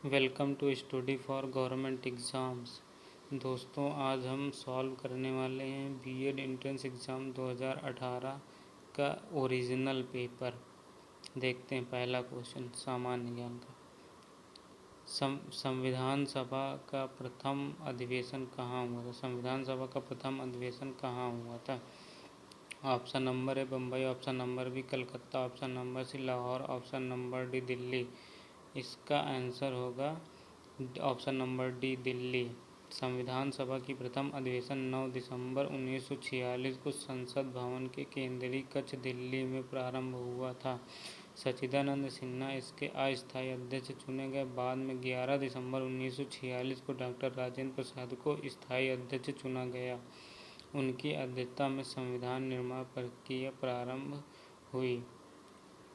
Welcome to study for government exams. दोस्तों, आज हम सॉल्व करने वाले हैं बीएड एंट्रेंस एग्ज़ाम 2018 का ओरिजिनल पेपर। देखते हैं पहला क्वेश्चन सामान्य ज्ञान का। संविधान सभा का प्रथम अधिवेशन कहाँ हुआ था? संविधान सभा का प्रथम अधिवेशन कहाँ हुआ था? Option number A Bombay, option number B Calcutta, option number C Lahore, option number D Delhi. इसका आंसर होगा ऑप्शन नंबर डी दिल्ली। संविधान सभा की प्रथम अधिवेशन 9 दिसंबर 1946 को संसद भवन के केंद्रीय कक्ष दिल्ली में प्रारंभ हुआ था। सच्चिदानंद सिन्हा इसके अस्थायी अध्यक्ष चुने गए। बाद में 11 दिसंबर 1946 को डॉक्टर राजेंद्र प्रसाद को स्थायी अध्यक्ष चुना गया। उनकी अध्यक्षता में संविधान निर्माण प्रक्रिया प्रारंभ हुई।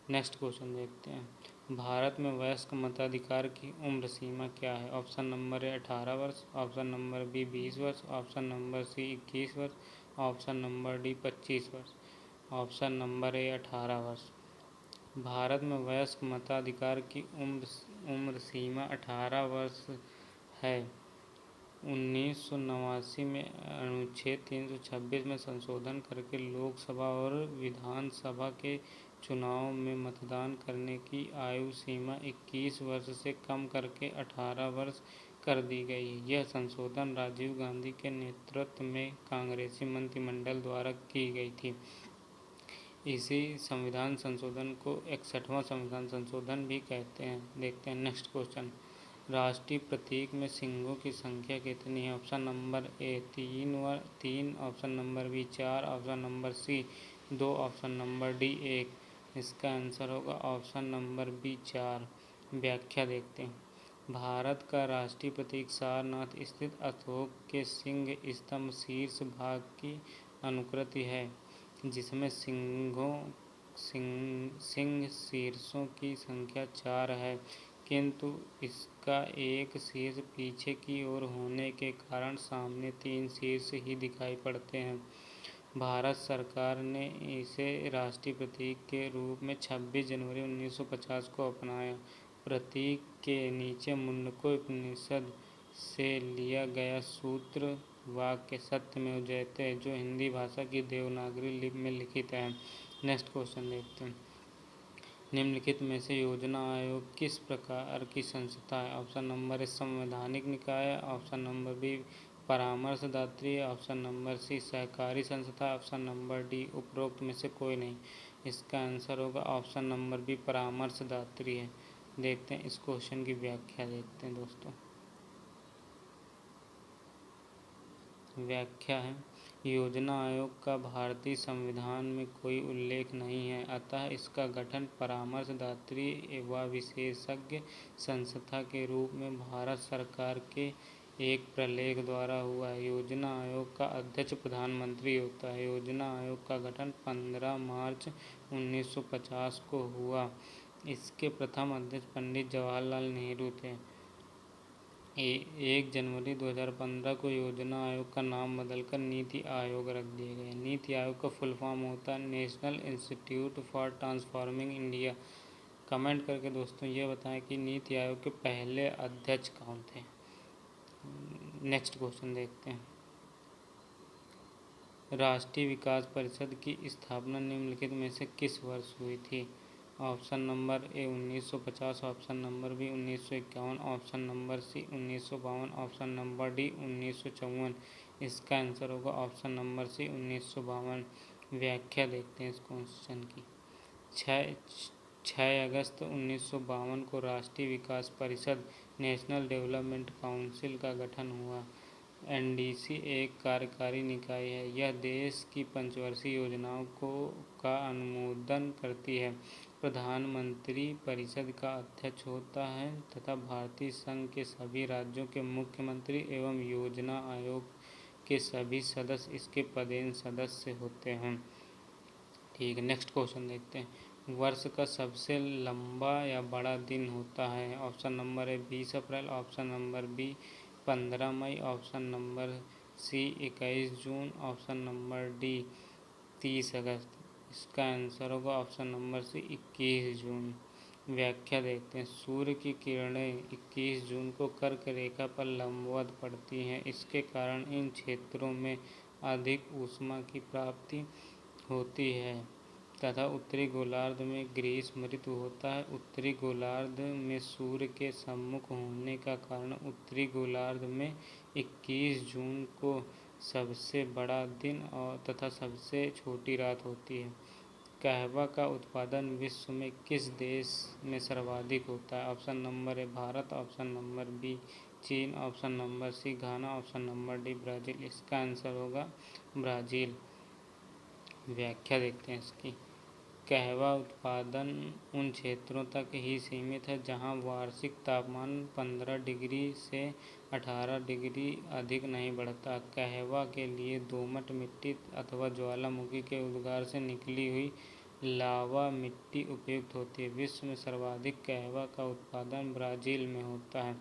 नेक्स्ट क्वेश्चन देखते हैं। भारत में वयस्क मताधिकार की उम्र सीमा क्या है? ऑप्शन नंबर ए 18 वर्ष, ऑप्शन नंबर बी 20 वर्ष, ऑप्शन नंबर सी 21 वर्ष, ऑप्शन नंबर डी 25 वर्ष। ऑप्शन नंबर ए 18 वर्ष। भारत में वयस्क मताधिकार की उम्र सीमा 18 वर्ष है। 1989 में अनुच्छेद 326 में संशोधन करके लोकसभा और विधानसभा के चुनाव में मतदान करने की आयु सीमा 21 वर्ष से कम करके 18 वर्ष कर दी गई है। यह संशोधन राजीव गांधी के नेतृत्व में कांग्रेसी मंत्रिमंडल द्वारा की गई थी। इसी संविधान संशोधन को 61वां संविधान संशोधन भी कहते हैं। देखते हैं नेक्स्ट क्वेश्चन। राष्ट्रीय प्रतीक में सिंगों की संख्या कितनी है? Option number A 3, option number B 4, option number C 2, option number D 1। इसका आंसर होगा ऑप्शन नंबर बी 4। व्याख्या देखते हैं। भारत का राष्ट्रीय प्रतीक सारनाथ स्थित अशोक के सिंह स्तंभ शीर्ष भाग की अनुकृति है, जिसमें सिंह शीर्षों की संख्या 4 है, किंतु इसका एक शीर्ष पीछे की ओर होने के कारण सामने 3 शीर्ष ही दिखाई पड़ते हैं। भारत सरकार ने इसे राष्ट्रीय प्रतीक के रूप में 26 जनवरी 1950 को अपनाया। प्रतीक के नीचे मुंडको उपनिषद से लिया गया सूत्र वाक्य सत्यमेव जयते, जो हिंदी भाषा की देवनागरी लिपि में लिखित है। नेक्स्ट क्वेश्चन देखते हैं। निम्नलिखित में से योजना आयोग किस प्रकार की संस्था है? ऑप्शन नंबर ए संवैधानिक निकाय, ऑप्शन नंबर बी परामर्शदात्री, ऑप्शन नंबर सी सहकारी संस्था, ऑप्शन नंबर डी उपरोक्त में से कोई नहीं। इसका आंसर होगा ऑप्शन नंबर बी परामर्शदात्री है। देखते हैं इस क्वेश्चन की व्याख्या देखते हैं दोस्तों। व्याख्या है, योजना आयोग का भारतीय संविधान में कोई उल्लेख नहीं है, अतः इसका गठन परामर्शदात्री व विशेषज्ञ संस्था के रूप में भारत सरकार के एक प्रलेख द्वारा हुआ है। योजना आयोग का अध्यक्ष प्रधानमंत्री होता है। योजना आयोग का गठन 15 मार्च 1950 को हुआ। इसके प्रथम अध्यक्ष पंडित जवाहरलाल नेहरू थे। 1 जनवरी 2015 को योजना आयोग का नाम बदलकर नीति आयोग रख दिया गया। नीति आयोग का फुल फॉर्म होता है national institute for transforming India. Comment करके दोस्तों ये बताएं कि नीति आयोग के पहले अध्यक्ष कौन थे। नेक्स्ट क्वेश्चन देखते हैं। राष्ट्रीय विकास परिषद की स्थापना निम्नलिखित में से किस वर्ष हुई थी? Option number A 1950, option number B 1951, option number C 1952, option number D 1954। इसका आंसर होगा ऑप्शन नंबर सी 1952। व्याख्या देखते हैं इस क्वेश्चन की। 6 अगस्त 1952 को राष्ट्रीय विकास परिषद नेशनल डेवलपमेंट काउंसिल का गठन हुआ। एनडीसी एक कार्यकारी निकाय है। यह देश की पंचवर्षीय योजनाओं का अनुमोदन करती है। प्रधानमंत्री परिषद का अध्यक्ष होता है तथा भारतीय संघ के सभी राज्यों के मुख्यमंत्री एवं योजना आयोग के सभी सदस्य इसके पदेन सदस्य होते हैं। ठीक है, नेक्स्ट क्वेश्चन देखते हैं। वर्ष का सबसे लंबा या बड़ा दिन होता है? ऑप्शन नंबर ए 20 अप्रैल, ऑप्शन नंबर बी 15 मई, ऑप्शन नंबर सी 21 जून, ऑप्शन नंबर डी 30 अगस्त। इसका आंसर होगा ऑप्शन नंबर सी 21 जून। व्याख्या देखते हैं। सूर्य की किरणें 21 जून को कर्क रेखा पर लंबवत पड़ती हैं। इसके कारण इन क्षेत्रों में अधिक ऊष्मा की प्राप्ति होती है तथा उत्तरी गोलार्ध में ग्रीष्म ऋतु होता है। उत्तरी गोलार्ध में सूर्य के सम्मुख होने का कारण उत्तरी गोलार्ध में 21 जून को सबसे बड़ा दिन और तथा सबसे छोटी रात होती है। कहवा का उत्पादन विश्व में किस देश में सर्वाधिक होता है? Option number A Bharat, option number B चीन, option number C Ghana, option number D Brazil. इसका आंसर होगा ब्राज़ील। व्याख्या देखते हैं इसकी। कहवा उत्पादन उन क्षेत्रों तक ही सीमित है जहां वार्षिक तापमान 15 डिग्री से 18 डिग्री अधिक नहीं बढ़ता। कहवा के लिए दोमट मिट्टी अथवा ज्वालामुखी के उद्गार से निकली हुई लावा मिट्टी उपयुक्त होती है। विश्व में सर्वाधिक कहवा का उत्पादन ब्राज़ील में होता है।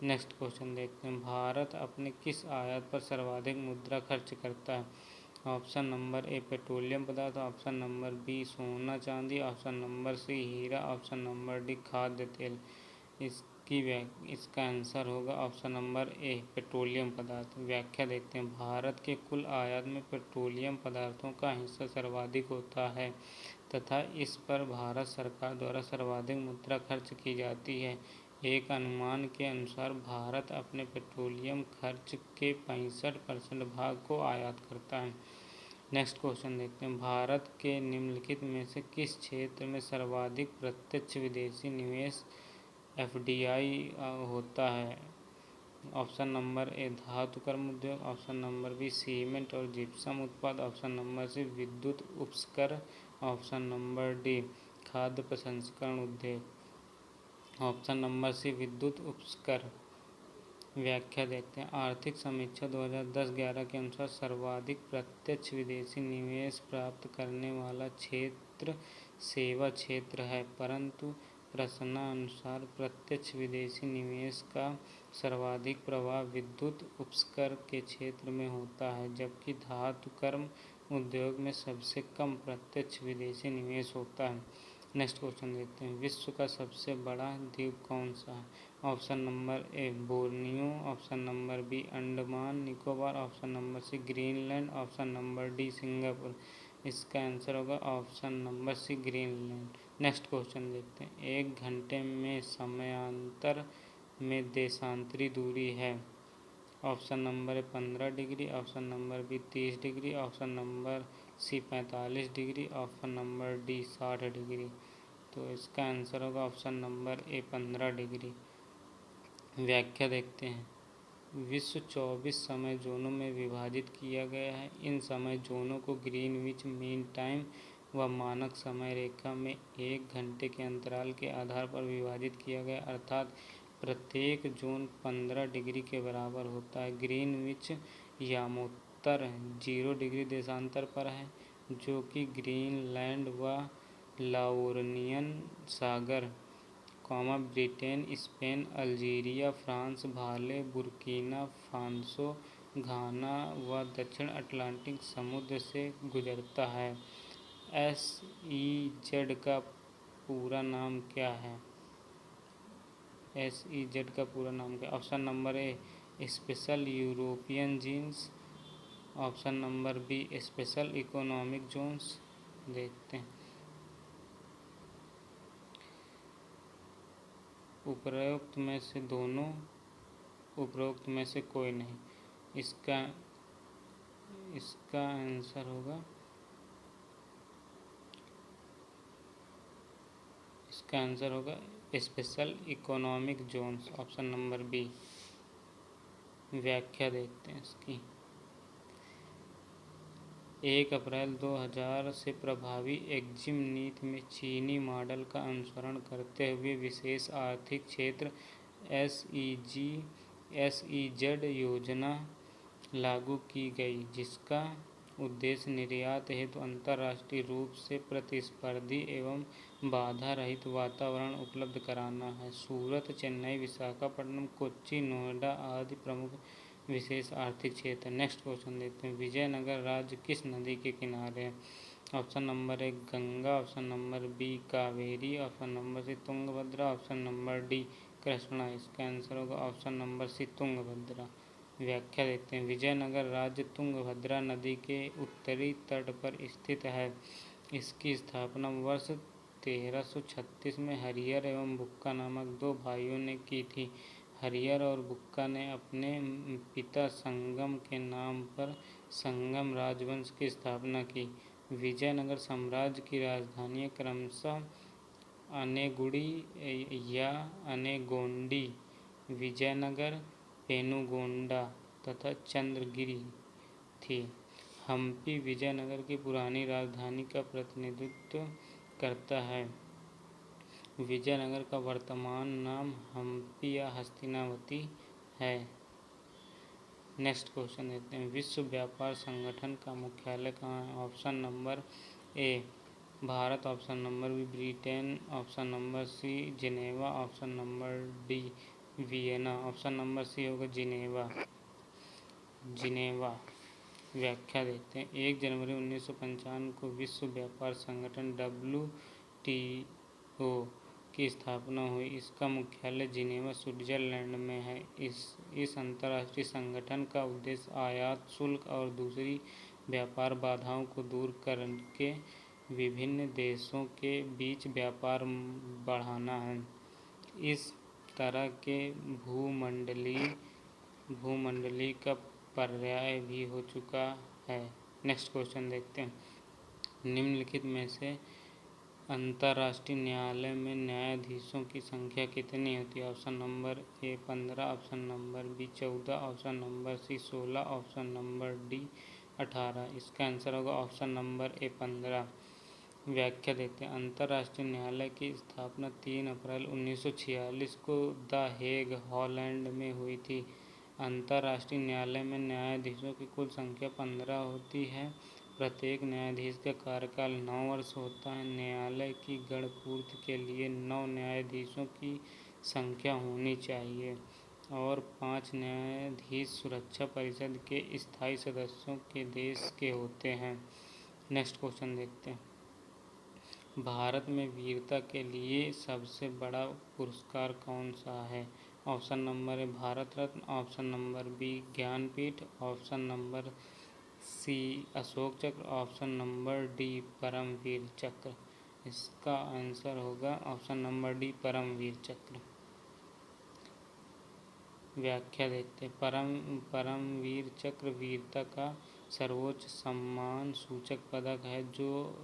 नेक्स्ट क्वेश्चन देखते हैं। भारत अपने किस आयात पर सर्वाधिक मुद्रा खर्च करता है? ऑप्शन नंबर ए पेट्रोलियम पदार्थ, ऑप्शन नंबर बी सोना चांदी, ऑप्शन नंबर सी हीरा, ऑप्शन नंबर डी खाद्य तेल। इसका आंसर होगा ऑप्शन नंबर ए पेट्रोलियम पदार्थ। व्याख्या देखते हैं। भारत के कुल आयात में पेट्रोलियम पदार्थों का हिस्सा सर्वाधिक होता है तथा इस पर भारत सरकार द्वारा सर्वाधिक मुद्रा खर्च की जाती है। एक अनुमान के अनुसार भारत अपने पेट्रोलियम खर्च के 65% भाग को आयात करता है। नेक्स्ट क्वेश्चन देखते हैं। भारत के निम्नलिखित में से किस क्षेत्र में सर्वाधिक प्रत्यक्ष विदेशी निवेश एफडीआई होता है? ऑप्शन नंबर ए धातु कर्म उद्योग, ऑप्शन नंबर बी सीमेंट और जिप्सम उत्पाद, ऑप्शन नंबर सी विद्युत उपस्कर, ऑप्शन नंबर डी खाद्य प्रसंस्करण उद्योग। ऑप्शन नंबर सी विद्युत उपस्कर। व्याख्या देखते हैं। आर्थिक समीक्षा 2010-11 के अनुसार सर्वाधिक प्रत्यक्ष विदेशी निवेश प्राप्त करने वाला क्षेत्र सेवा क्षेत्र है, परंतु प्रश्नानुसार प्रत्यक्ष विदेशी निवेश का सर्वाधिक प्रभाव विद्युत उपस्कर के क्षेत्र में होता है, जबकि धातु कर्म उद्योग में सबसे कम प्रत्यक्ष विदेशी निवेश होता है। नेक्स्ट क्वेश्चन देखते हैं। विश्व का सबसे बड़ा द्वीप कौन सा है? Option number A Borneo, option number B Andaman Nicobar, option number C Greenland, option number D Singapore. इसका आंसर होगा option number C Greenland. Next question देखते हैं। एक घंटे में समयांतर में देशांतरी दूरी है? Option number A 15 degree, option number B 30 degree, option number C 45 degree, option number D 60 degree. तो इसका आंसर होगा ऑप्शन नंबर ए 15 डिग्री। व्याख्या देखते हैं। विश्व 24 समय जोनों में विभाजित किया गया है। इन समय जोनों को ग्रीनविच मीन टाइम व मानक समय रेखा में 1 घंटे के अंतराल के आधार पर विभाजित किया गया, अर्थात प्रत्येक जोन 15 डिग्री के बराबर होता है। ग्रीनविच यामोत्तर 0 डिग्री देशांतर पर है, जो कि ग्रीनलैंड व लाओनियन सागर, ब्रिटेन, स्पेन, अल्जीरिया, फ्रांस, भाले, बुर्किना फासो, घाना व दक्षिण अटलांटिक समुद्र से गुजरता है। SEZ का पूरा नाम क्या है? SEZ का पूरा नाम क्या? Option number A special European jeans, option number B special economic zones. देखते हैं। उपरोक्त में से दोनों, उपरोक्त में से कोई नहीं। इसका आंसर होगा, इसका आंसर होगा special economic zones, option number B. व्याख्या देखते हैं इसकी। 1 अप्रैल 2000 से प्रभावी एग्जिम नीति में चीनी मॉडल का अनुसरण करते हुए विशेष आर्थिक क्षेत्र SEZ योजना लागू की गई, जिसका उद्देश्य निर्यात हेतु अंतर्राष्ट्रीय रूप से प्रतिस्पर्धी एवं बाधा रहित वातावरण उपलब्ध कराना है। सूरत, चेन्नई, विशाखापट्टनम, कोच्चि, नोएडा आदि प्रमुख विशेष आर्थिक क्षेत्र। नेक्स्ट क्वेश्चन देखते हैं। विजयनगर राज्य किस नदी के किनारे है? Option number A Ganga, option number B Kaveri, option number C Tungabhadra, option number D Krishna. इसका आंसर होगा ऑप्शन नंबर सी तुंगभद्रा। व्याख्या देते हैं। विजयनगर राज्य तुंगभद्रा नदी के उत्तरी तट पर स्थित है। इसकी स्थापना वर्ष 1336 में हरिहर एवं बुक्का नामक दो भाइयों ने की थी। हरिहर और बुक्का ने अपने पिता संगम के नाम पर संगम राजवंश की स्थापना की। विजयनगर साम्राज्य की राजधानियां क्रमशः अनेगुड़ी या अनेगोंडी, विजयनगर, पेनुगोंडा तथा चंद्रगिरी थी। हम्पी विजयनगर की पुरानी राजधानी का प्रतिनिधित्व करता है। विजयनगर का वर्तमान नाम हम्पी या हस्तिनावती है। नेक्स्ट क्वेश्चन देते हैं। विश्व व्यापार संगठन का मुख्यालय कहाँ है? Option number A Bharat, option number B Britain, option number C Geneva, option number D Vienna. Option number C होगा जिनेवा। जिनेवा। व्याख्या देते हैं। 1 जनवरी 1955 को विश्व व्यापार संगठन WTO की स्थापना हुई। इसका मुख्यालय जिनेवा, स्विट्जरलैंड में है। इस अंतर्राष्ट्रीय संगठन का उद्देश्य आयात शुल्क और दूसरी व्यापार बाधाओं को दूर करके विभिन्न देशों के बीच व्यापार बढ़ाना है। इस तरह के भूमंडलीय का पर्याय भी हो चुका है। नेक्स्ट क्वेश्चन देखते हैं। निम्नलिखित में से अंतर्राष्ट्रीय न्यायालय में न्यायाधीशों की संख्या कितनी होती है? Option number A 15, option number B 14, option number C 16, option number D 18। इसका आंसर होगा ऑप्शन नंबर ए 15। व्याख्या देते हैं। अंतर्राष्ट्रीय न्यायालय की स्थापना 3 अप्रैल 1946 को द हेग, हॉलैंड में हुई थी। अंतर्राष्ट्रीय न्यायालय में न्यायाधीशों की कुल संख्या 15 होती है। प्रत्येक न्यायाधीश का कार्यकाल 9 वर्ष होता है। न्यायालय की गणपूर्ति के लिए 9 न्यायाधीशों की संख्या होनी चाहिए और 5 न्यायाधीश सुरक्षा परिषद के स्थायी सदस्यों के देश के होते हैं। नेक्स्ट क्वेश्चन देखते हैं। भारत में वीरता के लिए सबसे बड़ा पुरस्कार कौन सा है? Option number A Bharat Ratna, option number B Jnanpith, option number C Ashok Chakra, option number D Paramvir चक्र। इसका आंसर होगा ऑप्शन नंबर डी परमवीर चक्र। व्याख्या देखते हैं। परमवीर चक्र वीरता का सर्वोच्च सम्मान सूचक पदक है जो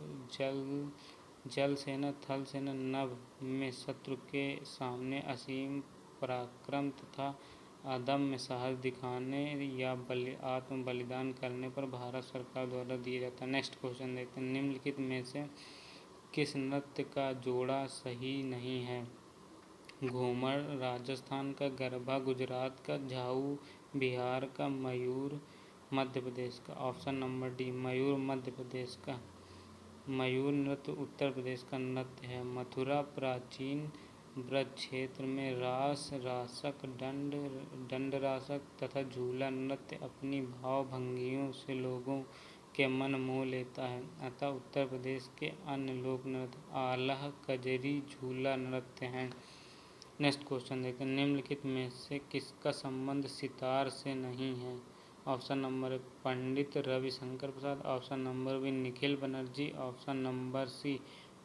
जल सेना, थल सेना, नभ में शत्रु के सामने असीम पराक्रम तथा अदम्य साहस दिखाने या आत्म बलिदान करने पर भारत सरकार द्वारा दिया जाता है। नेक्स्ट क्वेश्चन देखते हैं। निम्नलिखित में से किस नृत्य का जोड़ा सही नहीं है? घूमर राजस्थान का, गरबा गुजरात का, झाऊ बिहार का, मयूर मध्य प्रदेश का। ऑप्शन नंबर डी मयूर मध्य प्रदेश का। मयूर नृत्य उत्तर प्रदेश का नृत्य है। मथुरा प्राचीन ब्रज क्षेत्र में रास, रासक, दंड रासक तथा झूला नृत्य अपनी भाव भंगियों से लोगों के मन मोह लेता है। अतः उत्तर प्रदेश के अन्य लोक नृत्य आल्हा, कजरी, झूला नृत्य हैं। नेक्स्ट क्वेश्चन देखते हैं। निम्नलिखित में से किसका संबंध सितार से नहीं है? Option number Pandit Ravishankar Prasad, option number B Nikhil Banerjee, option number C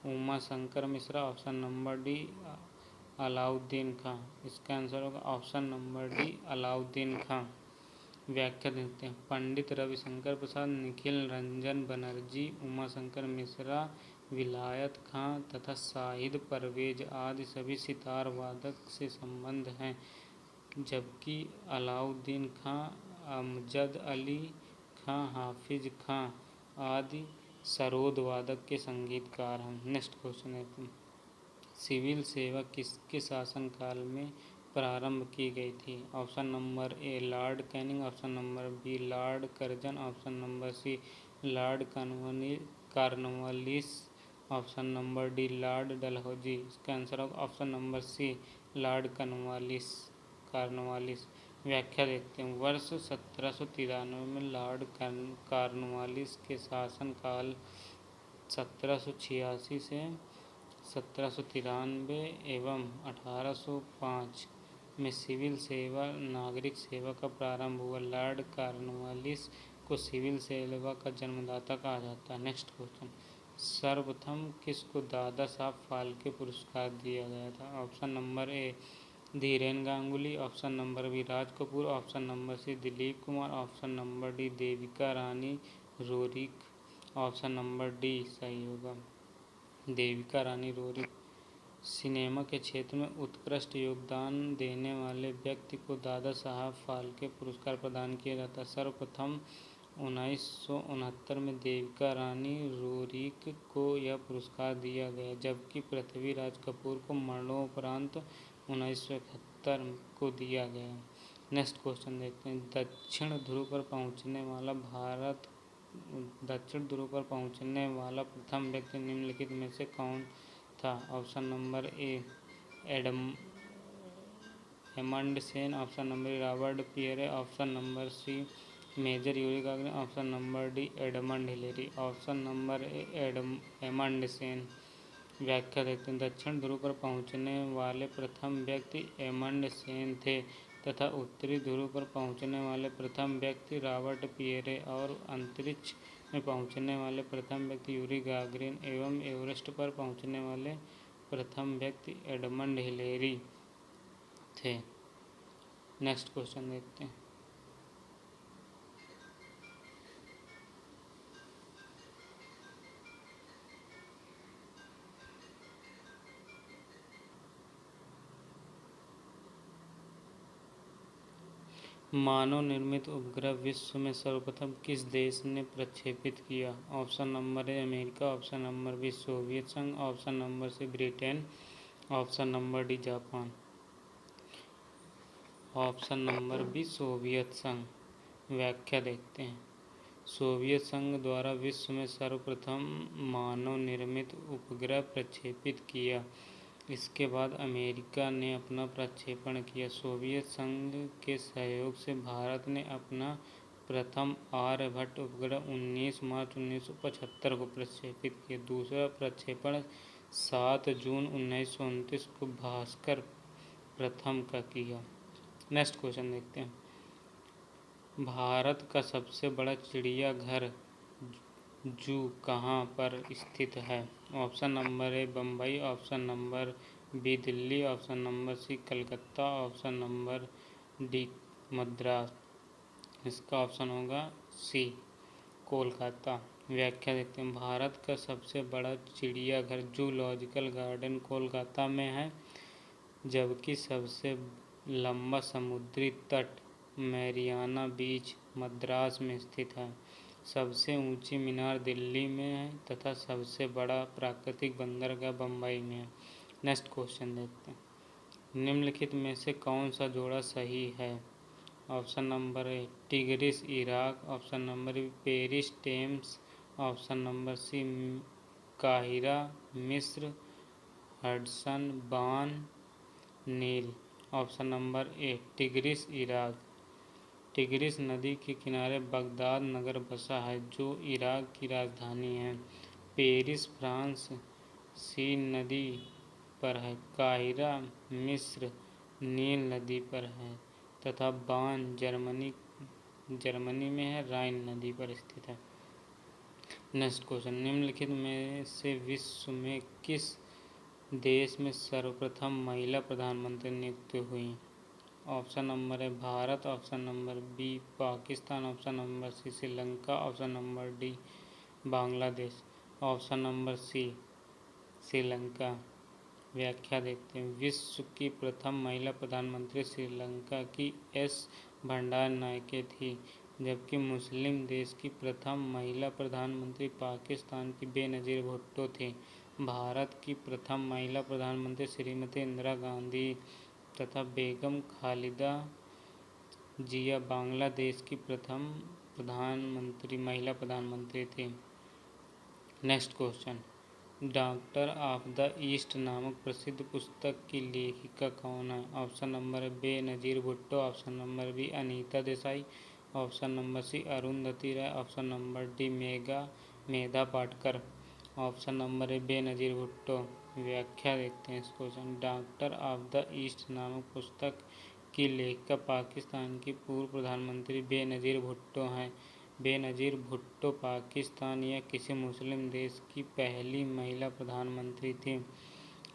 Uma Shankar Mishra, option number D Alauddin Khan. इसका आंसर होगा option number D Alauddin Khan. व्याख्या देते हैं। पंडित रविशंकर प्रसाद, निखिल रंजन बनर्जी, उमा शंकर मिश्रा, विलायत खां तथा शाहिद परवेज आदि सभी सितार वादक से संबंध हैं, जबकि अलाउद्दीन खां, अमजद अली खां, हाफिज खां आदि सरोद वादक के संगीतकार हैं। नेक्स्ट क्वेश्चन है। सिविल सेवा किसके शासनकाल में प्रारंभ की गई थी? Option number A Lord Canning, option number B Lord Curzon, option number C Lord Cornwallis, option number D Lord Dalhousie. इसका आंसर होगा option number C Lord Cornwallis. व्याख्या देखते हैं। वर्ष 1793 में लॉर्ड कॉर्नवालिस के शासनकाल 1786 से 1793 एवं 1805 में सिविल सेवा नागरिक सेवा का प्रारंभ हुआ। लॉर्ड कॉर्नवालिस को सिविल सेवा का जन्मदाता कहा जाता है। नेक्स्ट क्वेश्चन, सर्वप्रथम किसको दादा साहब फाल्के पुरस्कार दिया गया था? Option number A Dhiren Ganguly, option number B Raj Kapoor, option number C Dilip Kumar, option number D Devika Rani Roerich, option number D सही होगा देविका रानी रोरिक। सिनेमा के क्षेत्र में उत्कृष्ट योगदान देने वाले व्यक्ति को दादा साहब फाल्के पुरस्कार प्रदान किया जाता है। सर्वप्रथम 1969 में देविका रानी रोरिक को यह पुरस्कार दिया गया, जबकि पृथ्वीराज कपूर को मरणोपरांत 1971 को दिया गया। नेक्स्ट क्वेश्चन देखते हैं, दक्षिण ध्रुव पर पहुंचने वाला प्रथम व्यक्ति निम्नलिखित में से कौन था? Option number A Amundsen, option number B Robert Peary, option number C major Yuri Gagarin, option number D Edmund Hillary, option number A Amundsen. व्याख्या देखते हैं, दक्षिण ध्रुव पर पहुंचने वाले प्रथम व्यक्ति एमंडसेन थे तथा उत्तरी ध्रुव पर पहुंचने वाले प्रथम व्यक्ति रॉबर्ट पियरे और अंतरिक्ष में पहुंचने वाले प्रथम व्यक्ति यूरी गागरिन एवं एवरेस्ट पर पहुंचने वाले प्रथम व्यक्ति एडमंड हिलेरी थे। नेक्स्ट क्वेश्चन देखते हैं, मानव निर्मित उपग्रह विश्व में सर्वप्रथम किस देश ने प्रक्षेपित किया? Option number A America, option number B Soviet संघ, option number C Britain, option number D Japan, option number B Soviet संघ। व्याख्या देखते हैं, सोवियत संघ द्वारा विश्व में सर्वप्रथम मानव निर्मित उपग्रह प्रक्षेपित किया। इसके बाद अमेरिका ने अपना प्रक्षेपण किया। सोवियत संघ के सहयोग से भारत ने अपना प्रथम आर्यभट्ट उपग्रह 19 मार्च 1975 को प्रक्षेपित किया। दूसरा प्रक्षेपण 7 जून 1929 को भास्कर प्रथम का किया। नेक्स्ट क्वेश्चन देखते हैं, भारत का सबसे बड़ा चिड़ियाघर जू कहाँ पर स्थित है? Option number A Bombay, option number B Delhi, option number C Calcutta, option number D Madras. इसका ऑप्शन होगा सी कोलकाता। व्याख्या देखते हैं, भारत का सबसे बड़ा चिड़ियाघर जूलॉजिकल गार्डन कोलकाता में है, जबकि सबसे लंबा समुद्री तट मैरियाना बीच मद्रास में स्थित है। सबसे ऊंची मीनार दिल्ली में है तथा सबसे बड़ा प्राकृतिक बंदरगाह बम्बई में है। नेक्स्ट क्वेश्चन देखते हैं, निम्नलिखित में से कौन सा जोड़ा सही है? Option number A Tigris Iraq, option number B Paris Thames, option number C काहिरा मिस्र, हडसन बान नील, option number A Tigris Iraq. Tigris नदी के किनारे बगदाद नगर बसा है, जो इराक की राजधानी है। पेरिस फ्रांस सीन नदी पर है, काहिरा मिस्र नील नदी पर है तथा बान जर्मनी में है, राइन नदी पर स्थित है। नेक्स्ट क्वेश्चन, निम्नलिखित में से विश्व में किस देश में सर्वप्रथम महिला प्रधानमंत्री नियुक्त हुई? ऑप्शन नंबर है Bharat, option number B Pakistan, option number C Sri Lanka, option number D Bangladesh, option number C Sri Lanka. व्याख्या देखते हैं, विश्व की प्रथम महिला प्रधानमंत्री श्रीलंका की एस भंडार नायके थी, जबकि मुस्लिम देश की प्रथम महिला प्रधानमंत्री पाकिस्तान की बेनज़ीर भुट्टो थी। भारत की प्रथम महिला प्रधानमंत्री श्रीमती इंदिरा गांधी तथा बेगम खालिदा जिया बांग्लादेश की प्रथम महिला प्रधानमंत्री थी। Next question, doctor of the East नामक प्रसिद्ध पुस्तक की लेखिका कौन है? Option number B Nazir Bhutto, option number B Anita Desai, option number C Arundhati Roy, option number D Medha Patkar. Option number A Benazir Bhutto. व्याख्या देखते हैं इस question. Doctor of the East नामक पुस्तक की लेखिका पाकिस्तान की पूर्व प्रधानमंत्री बेनज़ीर भुट्टो हैं। बेनज़ीर भुट्टो पाकिस्तान या किसी मुस्लिम देश की पहली महिला प्रधानमंत्री थी।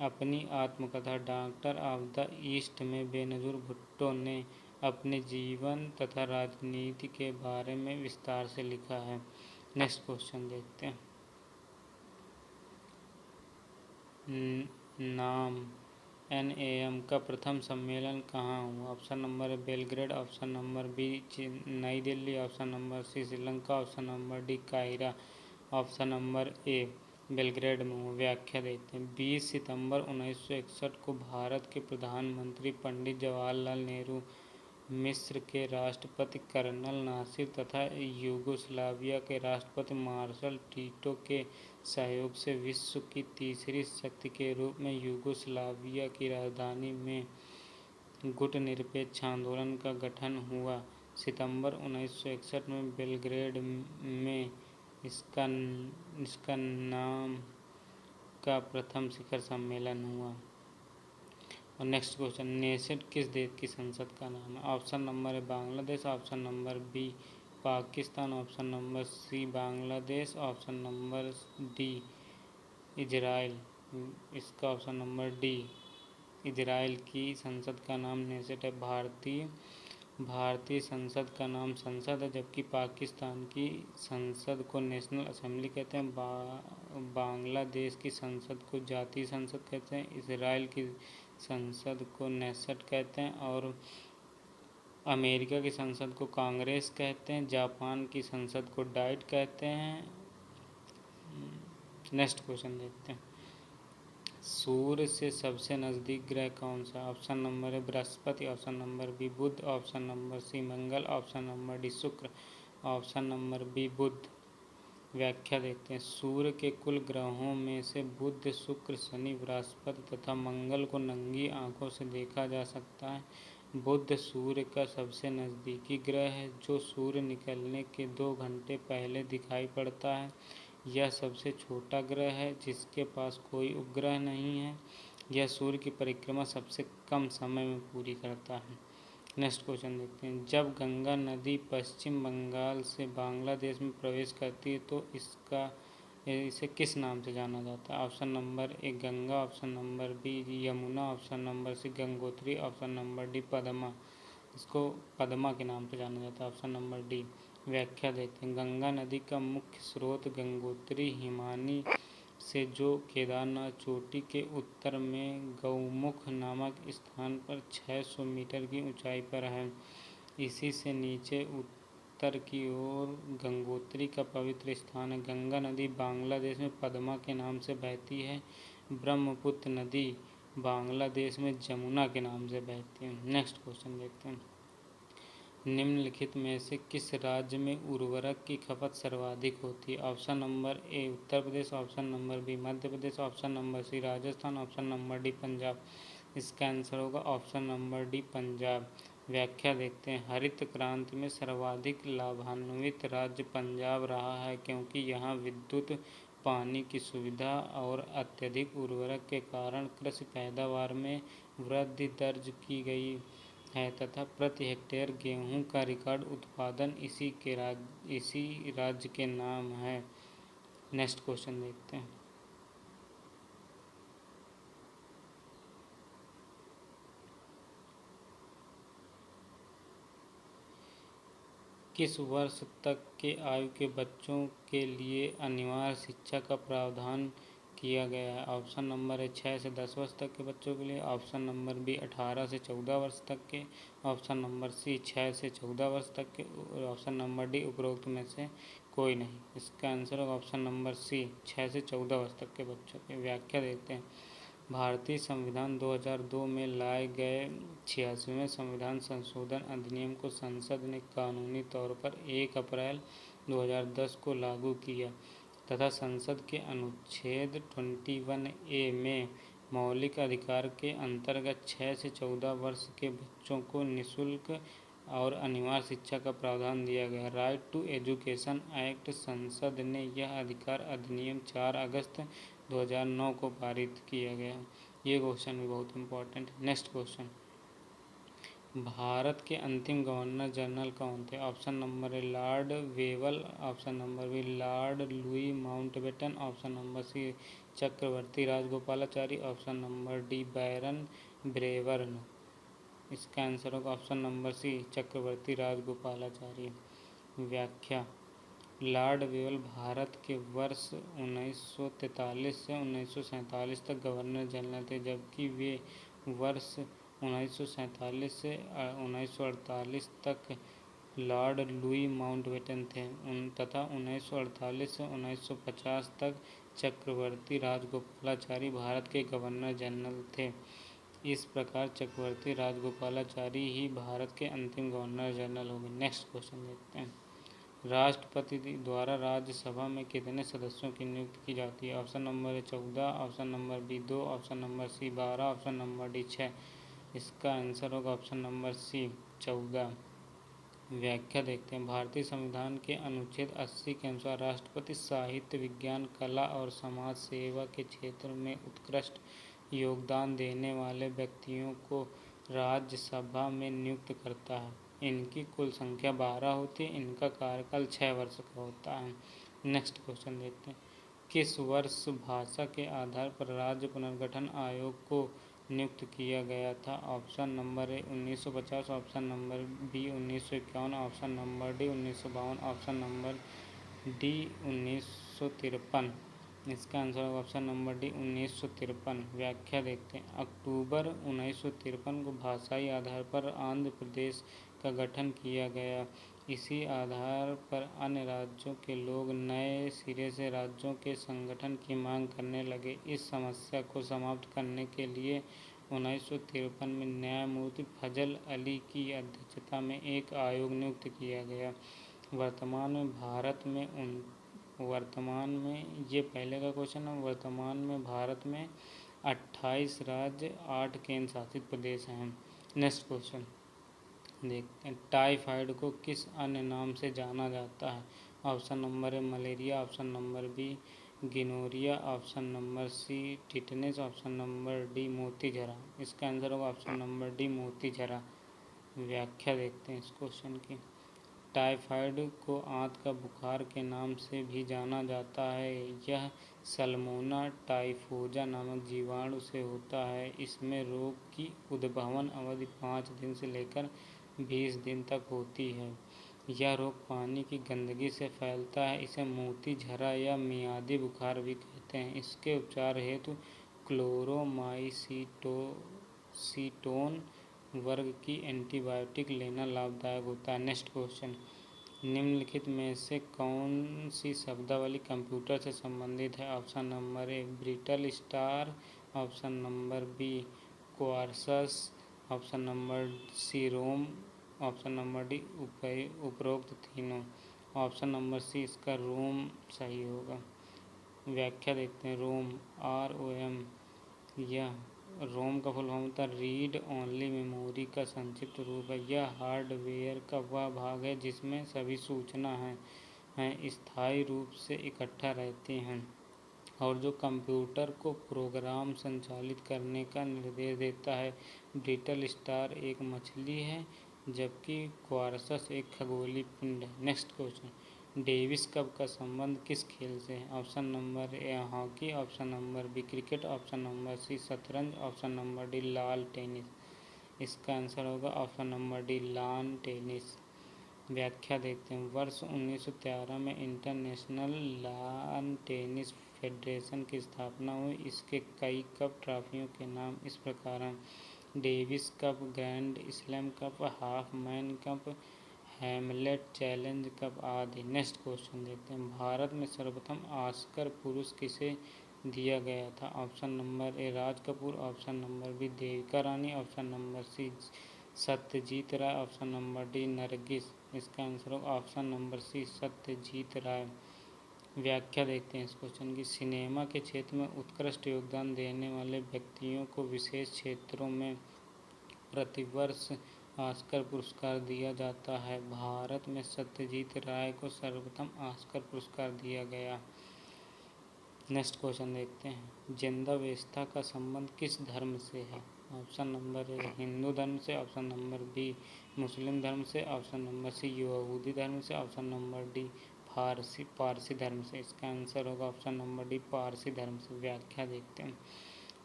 अपनी आत्मकथा डॉक्टर ऑफ द ईस्ट में बेनज़ीर भुट्टो ने अपने जीवन तथा राजनीति के बारे में विस्तार से लिखा है। नेक्स्ट क्वेश्चन देखते हैं। नाम NAM का प्रथम सम्मेलन कहाँ हुआ? Option number A Belgrade, option number B नई Delhi, option number C Sri Lanka, option number D काहिरा, ऑप्शन नंबर ए बेलग्रेड में हुआ। व्याख्या देते हैं। 20 सितंबर 1961 को भारत के प्रधानमंत्री पंडित जवाहरलाल नेहरू, मिस्र के राष्ट्रपति कर्नल नासिर तथा यूगोस्लाविया के राष्ट्रपति मार्शल टीटो के सहयोग से विश्व की तीसरी शक्ति के रूप में यूगोस्लाविया की राजधानी में गुटनिरपेक्ष आंदोलन का गठन हुआ। सितंबर 1961 में बेलग्रेड में इसका नाम का प्रथम शिखर सम्मेलन हुआ। और नेक्स्ट क्वेश्चन, नेसेट किस देश की संसद का नाम है? Option number A Bangladesh, option number B Pakistan, option number C Bangladesh, option number D Israel. इसका ऑप्शन नंबर डी इजराइल की संसद का नाम नेसेट है। भारतीय संसद का नाम संसद है, जबकि पाकिस्तान की संसद को नेशनल असेंबली कहते हैं। बांग्लादेश की संसद को जातीय संसद कहते हैं। इजराइल की संसद को नेसेट कहते हैं और अमेरिका की संसद को कांग्रेस कहते हैं। जापान की संसद को डाइट कहते हैं। नेक्स्ट क्वेश्चन देखते हैं। सूर्य से सबसे नज़दीक ग्रह कौन सा? Option number A Brihaspati, option number B Budh, option number C Mangal, option number D Shukra, option number B Budh. व्याख्या देखते हैं। सूर्य के कुल ग्रहों में से बुध, शुक्र, शनि, बृहस्पति तथा मंगल को नंगी आंखों से देखा जा सकता है। बुध सूर्य का सबसे नज़दीकी ग्रह है, जो सूर्य निकलने के 2 घंटे पहले दिखाई पड़ता है। यह सबसे छोटा ग्रह है जिसके पास कोई उपग्रह नहीं है। यह सूर्य की परिक्रमा सबसे कम समय में पूरी करता है। नेक्स्ट क्वेश्चन देखते हैं। जब गंगा नदी पश्चिम बंगाल से बांग्लादेश में प्रवेश करती है तो इसे किस नाम से जाना जाता है? Option number A Ganga, option number B Yamuna, option number C Gangotri, option number D Padma. इसको पद्मा के नाम से जाना जाता है। Option number D. व्याख्या देखते हैं। गंगा नदी का मुख्य स्रोत गंगोत्री हिमानी से जो केदारनाथ चोटी के उत्तर में गौमुख नामक स्थान पर 600 मीटर की ऊंचाई पर है। इसी से नीचे उत्तर की ओर गंगोत्री का पवित्र स्थान है। गंगा नदी बांग्लादेश में पद्मा के नाम से बहती है। ब्रह्मपुत्र नदी बांग्लादेश में जमुना के नाम से बहती है। नेक्स्ट क्वेश्चन देखते हैं। निम्नलिखित में से किस राज्य में उर्वरक की खपत सर्वाधिक होती है? Option number A Uttar Pradesh, option number B Madhya Pradesh, option number C Rajasthan, option number D Punjab. इसका आंसर होगा ऑप्शन नंबर डी पंजाब। व्याख्या देखते हैं। हरित क्रांति में सर्वाधिक लाभान्वित राज्य पंजाब रहा है, क्योंकि यहाँ विद्युत, पानी की सुविधा और अत्यधिक उर्वरक के कारण कृषि पैदावार में वृद्धि दर्ज की गई है तथा प्रति हेक्टेयर गेहूं का रिकॉर्ड उत्पादन इसी राज्य के नाम है। नेक्स्ट क्वेश्चन देखते हैं। किस वर्ष तक के आयु के बच्चों के लिए अनिवार्य शिक्षा का प्रावधान किया गया है? ऑप्शन नंबर है 6 से 10 वर्ष तक के बच्चों के लिए, ऑप्शन नंबर बी 18 से 14 वर्ष तक के, ऑप्शन नंबर सी 6 से 14 वर्ष तक के और ऑप्शन नंबर डी उपरोक्त में से कोई नहीं। इसका आंसर होगा ऑप्शन नंबर सी 6 से 14 वर्ष तक के बच्चों की। व्याख्या देखते हैं। भारतीय संविधान 2002 में लाए गए 86वें संविधान संशोधन अधिनियम को संसद ने कानूनी तौर पर 1 अप्रैल 2010 को लागू किया तथा संसद के अनुच्छेद 21A में मौलिक अधिकार के अंतर्गत 6 से 14 वर्ष के बच्चों को निःशुल्क और अनिवार्य शिक्षा का प्रावधान दिया गया। राइट टू एजुकेशन एक्ट, संसद ने यह अधिकार अधिनियम 4 अगस्त 2009 को पारित किया गया। ये क्वेश्चन भी बहुत इम्पोर्टेंट है। नेक्स्ट क्वेश्चन, भारत के अंतिम गवर्नर जनरल कौन थे? Option number A lord Wavell, option number B lord Louis Mountbatten, option number C Chakravarti Rajagopalachari, option number D Baron Brabourne. इसका आंसर होगा option number C Chakravarti Rajagopalachari. व्याख्या, लॉर्ड वेवल भारत के वर्ष 1943 से 1947 तक गवर्नर जनरल थे, जबकि वे वर्ष 1947 से 1948 तक लॉर्ड लुई माउंटबेटन थे तथा 1948 से 1950 तक चक्रवर्ती राजगोपालाचारी भारत के गवर्नर जनरल थे। इस प्रकार चक्रवर्ती राजगोपालाचारी ही भारत के अंतिम गवर्नर जनरल होंगे। नेक्स्ट क्वेश्चन देखते हैं, राष्ट्रपति द्वारा राज्यसभा में कितने सदस्यों की नियुक्ति की जाती है? Option number 14, option number B 2, option number C 12, option number D 6। इसका आंसर होगा ऑप्शन नंबर सी 14। व्याख्या देखते हैं, भारतीय संविधान के अनुच्छेद 80 के अनुसार राष्ट्रपति साहित्य, विज्ञान, कला और समाज सेवा के क्षेत्र में उत्कृष्ट योगदान देने वाले व्यक्तियों को राज्यसभा में नियुक्त करता है। इनकी कुल संख्या 12 होती है। इनका कार्यकाल 6 वर्ष का होता है। नेक्स्ट क्वेश्चन देखते हैं, किस वर्ष भाषा के आधार पर राज्य पुनर्गठन आयोग को नियुक्त किया गया था? Option number A 1950, option number B 1951, option number D 1952, option number D 1953। इसका आंसर होगा ऑप्शन नंबर डी 1953। व्याख्या देखते हैं, अक्टूबर 1953 को भाषाई आधार पर आंध्र प्रदेश का गठन किया गया। इसी आधार पर अन्य राज्यों के लोग नए सिरे से राज्यों के संगठन की मांग करने लगे। इस समस्या को समाप्त करने के लिए 1953 में न्यायमूर्ति फजल अली की अध्यक्षता में एक आयोग नियुक्त किया गया। वर्तमान में ये पहले का क्वेश्चन है। वर्तमान में भारत में 28 राज्य, 8 केंद्र शासित प्रदेश हैं। नेक्स्ट क्वेश्चन देखते हैं, टाइफाइड को किस अन्य नाम से जाना जाता है? Option number A malaria, option number B gonorrhoea, option number C tetanus, option number D मोतीझरा। इसका आंसर होगा ऑप्शन नंबर डी मोतीझरा। व्याख्या देखते हैं इस क्वेश्चन की, टाइफाइड को आंत का बुखार के नाम से भी जाना जाता है। यह सल्मोना टाइफोजा नामक जीवाणु से होता है। इसमें रोग की उद्भवन अवधि 5 दिन से लेकर 20 दिन तक होती है। यह रोग पानी की गंदगी से फैलता है। इसे मोतीझरा या मियादी बुखार भी कहते हैं। इसके उपचार हेतु क्लोरोमाइसीटोन वर्ग की एंटीबायोटिक लेना लाभदायक होता है। नेक्स्ट क्वेश्चन, निम्नलिखित में से कौन सी शब्दावली कंप्यूटर से संबंधित है? Option number A brittle star, option number B क्वार्सस, option number C ROM, option number D उपरोक्त तीनों। ऑप्शन नंबर सी इसका रोम सही होगा। व्याख्या देखते हैं, रोम ROM, यह रोम का फुल फॉर्म होता है रीड ओनली मेमोरी का संक्षिप्त रूप है। यह हार्डवेयर का वह भाग है जिसमें सभी सूचना हैं स्थायी रूप से इकट्ठा रहती हैं और जो कंप्यूटर को प्रोग्राम संचालित करने का निर्देश देता है। ब्रिटल स्टार एक मछली है, जबकि क्वार्सस एक खगोलीय पिंड है। नेक्स्ट क्वेश्चन, डेविस कप का संबंध किस खेल से है? Option number A hockey, option number B cricket, option number C शतरंज, option number D lawn tennis. इसका आंसर होगा option number D lawn tennis. व्याख्या देखते हैं, वर्ष 1913 में इंटरनेशनल लान टेनिस फेडरेशन की स्थापना हुई। इसके कई कप ट्रॉफियों के नाम इस प्रकार हैं, Davis cup, grand slam cup, half man cup, Hamlet challenge cup आदि। नेक्स्ट क्वेश्चन देखते हैं, भारत में सर्वप्रथम ऑस्कर पुरुष किसे दिया गया था? Option number A Raj Kapoor, option number B Devika Rani, option number C Satyajit Ray, option number D Nargis. इसका आंसर होगा option number C Satyajit Ray. व्याख्या देखते हैं इस क्वेश्चन की, सिनेमा के क्षेत्र में उत्कृष्ट योगदान देने वाले व्यक्तियों को विशेष क्षेत्रों में प्रतिवर्ष ऑस्कर पुरस्कार दिया जाता है? भारत में सत्यजीत राय को सर्वप्रथम ऑस्कर पुरस्कार दिया गया। नेक्स्ट क्वेश्चन देखते हैं। जिंदावेस्ता का संबंध किस धर्म से है? ऑप्शन नंबर ए हिंदू धर्म से, ऑप्शन नंबर बी मुस्लिम धर्म से, ऑप्शन नंबर सी यहूदी धर्म से, ऑप्शन नंबर डी पारसी धर्म से। इसका आंसर होगा ऑप्शन नंबर डी पारसी धर्म से। व्याख्या देखते हैं।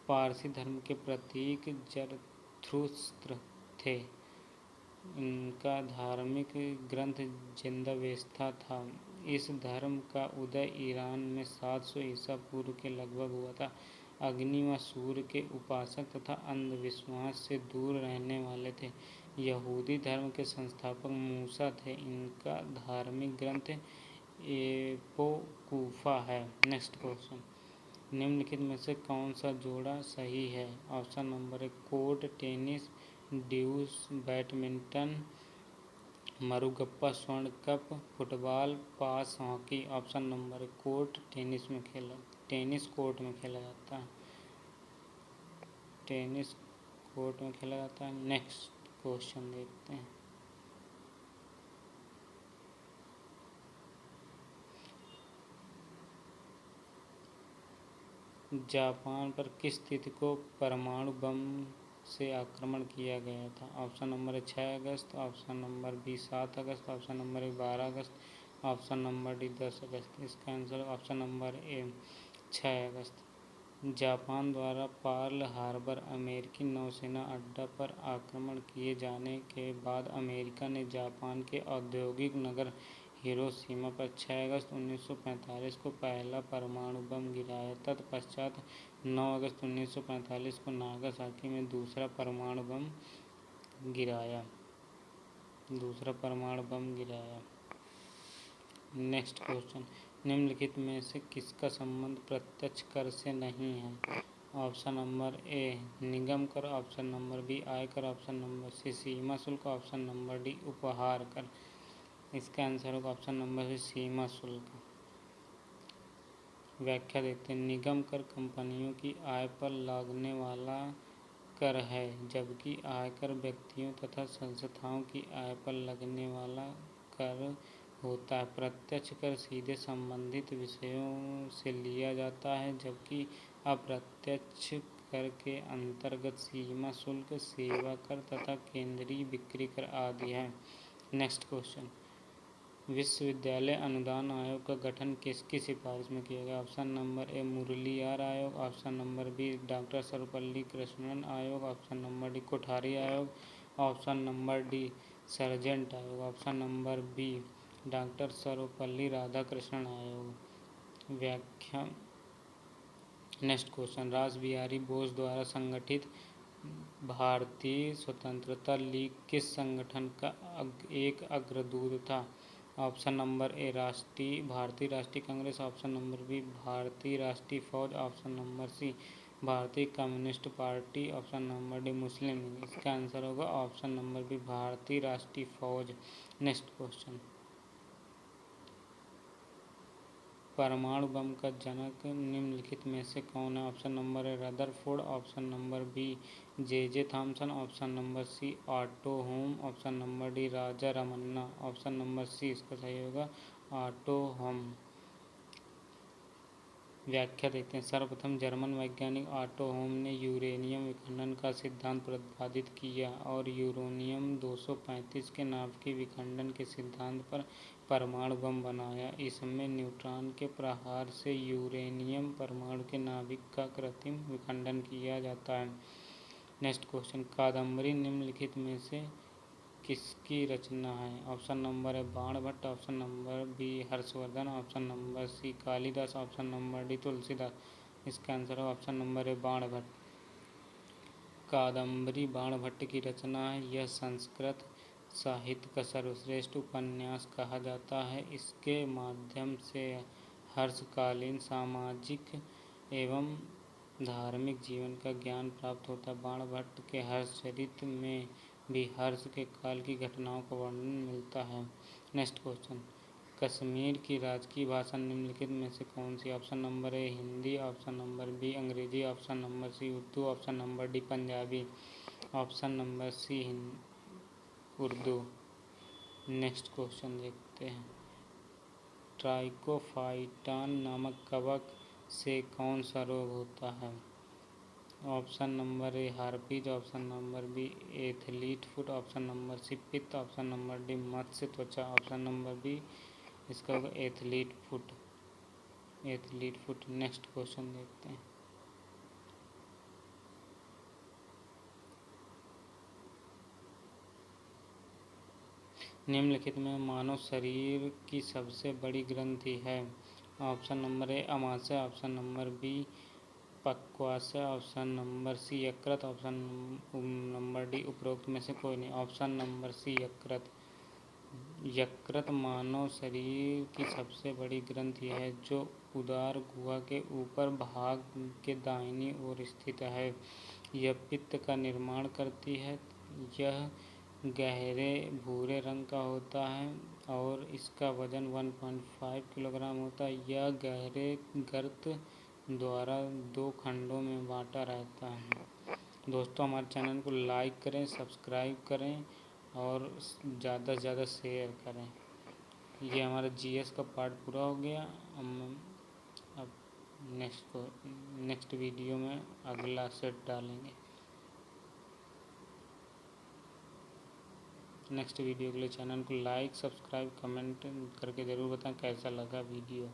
पारसी धर्म के प्रतीक जरथुस्त्र थे। इनका धार्मिक ग्रंथ जिंदावेस्ता था। इस धर्म का उदय ईरान में 700 ईसा पूर्व के लगभग हुआ था। अग्नि व सूर्य के उपासक तथा अंधविश्वास से दूर रहने वाले थे। यहूदी धर्म के संस्थापक मूसा थे। इनका धार्मिक ग्रंथ एपोक्रिफा है। Next question. निम्नलिखित में से कौन सा जोड़ा सही है? Option number A court tennis, deuce badminton, Murugappa स्वर्ण cup, football, pass hockey. Option number A court tennis court में खेला जाता है। टेनिस कोर्ट में खेला जाता है। नेक्स्ट क्वेश्चन देखते हैं। जापान पर किस तिथि को परमाणु बम से आक्रमण किया गया था? ऑप्शन नंबर 6 अगस्त, ऑप्शन नंबर बी 7 अगस्त, ऑप्शन नंबर 12 अगस्त, ऑप्शन नंबर डी 10 अगस्त। इसका आंसर ऑप्शन नंबर ए 6 अगस्त। जापान द्वारा पर्ल हार्बर अमेरिकी नौसेना अड्डा पर आक्रमण किए जाने के बाद अमेरिका ने जापान के औद्योगिक नगर हिरोशिमा पर 6 अगस्त 1945 को पहला परमाणु बम गिराया। तत्पश्चात 9 अगस्त 1945 को नागासाकी में दूसरा परमाणु बम गिराया। Next question. निम्नलिखित में से किसका संबंध प्रत्यक्ष कर से नहीं है? ऑप्शन नंबर ए निगम कर, ऑप्शन नंबर बी आयकर, ऑप्शन नंबर सी सीमा शुल्क, ऑप्शन नंबर डी उपहार कर। इसका आंसर होगा ऑप्शन नंबर सी सीमा शुल्क। व्याख्या देखते हैं। निगम कर कंपनियों की आय पर लगने वाला कर है, जबकि आयकर व्यक्तियों तथा संस्थाओं की आय पर लगने वाला कर होता है। प्रत्यक्ष कर सीधे संबंधित विषयों से लिया जाता है, जबकि अप्रत्यक्ष कर के अंतर्गत सीमा शुल्क, सेवा कर तथा केंद्रीय बिक्री कर आदि है। Next question. विश्वविद्यालय अनुदान आयोग का गठन किसकी सिफारिश में किया गया? ऑप्शन नंबर ए मुरलीयार आयोग, option number B doctor Sarvepalli Krishnan आयोग, ऑप्शन नंबर डी कोठारी आयोग, ऑप्शन नंबर डी सर्जेंट आयोग, option number B doctor Sarvepalli Radhakrishnan आयोग। व्याख्या। Next question. रास बिहारी बोस द्वारा संगठित भारतीय स्वतंत्रता लीग किस संगठन का एक अग्रदूत था? ऑप्शन नंबर ए भारतीय राष्ट्रीय कांग्रेस, ऑप्शन नंबर बी भारतीय राष्ट्रीय फौज, ऑप्शन नंबर सी भारतीय communist party, option number D Muslim League. इसका आंसर होगा ऑप्शन नंबर बी भारतीय राष्ट्रीय फौज। Next question. परमाणु बम का जनक निम्नलिखित में से कौन है? Option number A Rutherford, option number B J Thomson, option number C Otto Hahn, option number D Raja Ramanna, option number C इसका सही होगा ऑटो होम। व्याख्या देखते हैं। सर्वप्रथम जर्मन वैज्ञानिक ऑटो होम ने यूरेनियम विखंडन का सिद्धांत प्रतिपादित किया और यूरेनियम 235 के नाभिकीय विखंडन के सिद्धांत पर परमाणु बम बनाया। इसमें न्यूट्रॉन के प्रहार से यूरेनियम परमाणु के नाभिक का कृत्रिम विखंडन किया जाता है। Next question. कादम्बरी निम्नलिखित में से किसकी रचना है? ऑप्शन नंबर है Banabhatta, option number B Harshavardhan, option number C Kalidas, option number D Tulsidas. इसका आंसर है ऑप्शन नंबर है बाणभट्ट। कादम्बरी बाणभट्ट की रचना है। यह संस्कृत साहित्य का सर्वश्रेष्ठ उपन्यास कहा जाता है। इसके माध्यम से हर्षकालीन सामाजिक एवं धार्मिक जीवन का ज्ञान प्राप्त होता है। बाणभट्ट के हर्षचरित में भी हर्ष के काल की घटनाओं का वर्णन मिलता है। Next question. कश्मीर की राजकीय भाषा निम्नलिखित में से कौन सी? Option number A Hindi, option number B अंग्रेजी, option number C Urdu, option number D Punjabi, option number C Urdu. Next question देखते हैं। ट्राइकोफाइटान नामक कवक से कौन सा रोग होता है? Option number A herpes, option number B athlete foot, option number C पित्त, ऑप्शन नंबर डी मत्स्य त्वचा, ऑप्शन नंबर बी इसका होगा athlete foot. Athlete foot. Next question देखते हैं। निम्नलिखित में मानव शरीर की सबसे बड़ी ग्रंथि है? ऑप्शन नंबर ए अमाशय, ऑप्शन नंबर बी पक्वाशय, ऑप्शन नंबर सी यकृत, ऑप्शन नंबर डी उपरोक्त में से कोई नहीं। ऑप्शन नंबर सी यकृत। यकृत मानव शरीर की सबसे बड़ी ग्रंथि है जो उदर गुहा के ऊपर भाग के दाहिनी ओर स्थित है। यह पित्त का निर्माण करती है। यह गहरे भूरे रंग का होता है और इसका वजन 1.5 किलोग्राम होता है। यह गहरे गर्त द्वारा 2 खंडों में बांटा रहता है। दोस्तों, हमारे चैनल को लाइक करें, सब्सक्राइब करें और ज़्यादा से ज़्यादा शेयर करें। ये हमारा जीएस का पार्ट पूरा हो गया। हम अब नेक्स्ट वीडियो में अगला सेट डालेंगे। नेक्स्ट वीडियो के लिए चैनल को लाइक, सब्सक्राइब, कमेंट करके ज़रूर बताएं कैसा लगा वीडियो।